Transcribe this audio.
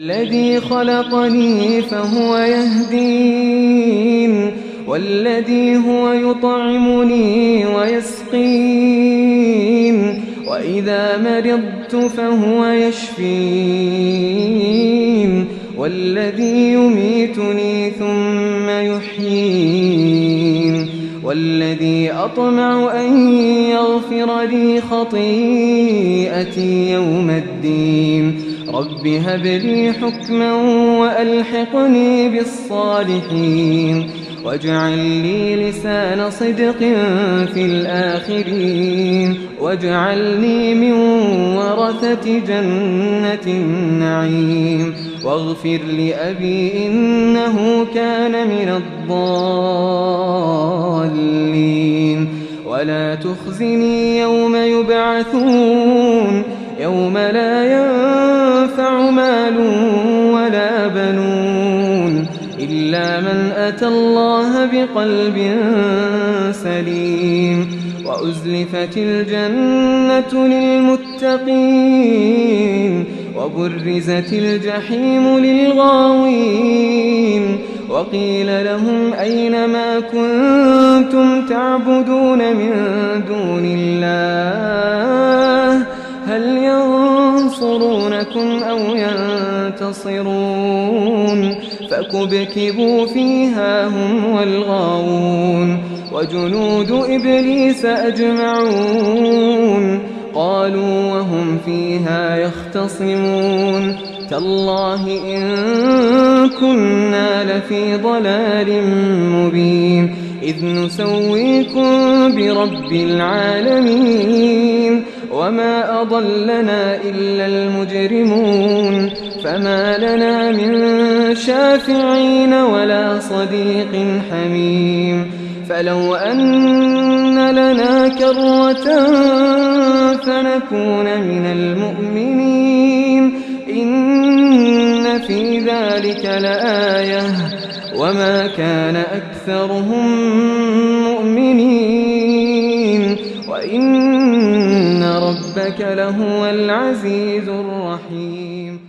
الذي خلقني فهو يهدين والذي هو يطعمني ويسقين وإذا مرضت فهو يشفين والذي يميتني ثم يحيين والذي أطمع أن يغفر لي خطيئتي يوم الدين رب هب لي حكما وألحقني بالصالحين واجعل لي لسان صدق في الآخرين واجعلني من ورثة جنة النعيم واغفر لأبي إنه كان من الضالين ولا تخزني يوم يبعثون يوم لا ينفع مال ولا بنون إلا من أتى الله بقلب سليم وأزلفت الجنة للمتقين وبرزت الجحيم للغاوين وقيل لهم أين ما كنتم تعبدون من دون الله هل ينصرونكم أو ينتصرون فكبكبوا فيها هم والغاوون وجنود إبليس أجمعون قالوا وهم فيها يختصمون تالله إن كنا لفي ضلال مبين إذ نسويكم برب العالمين وما أضلنا إلا المجرمون فما لنا من شافعين ولا صديق حميم فلو أن لنا كرة فنكون من المؤمنين إن في ذلك لآية وما كان أكثرهم مؤمنين وإن ربك لهو العزيز الرحيم.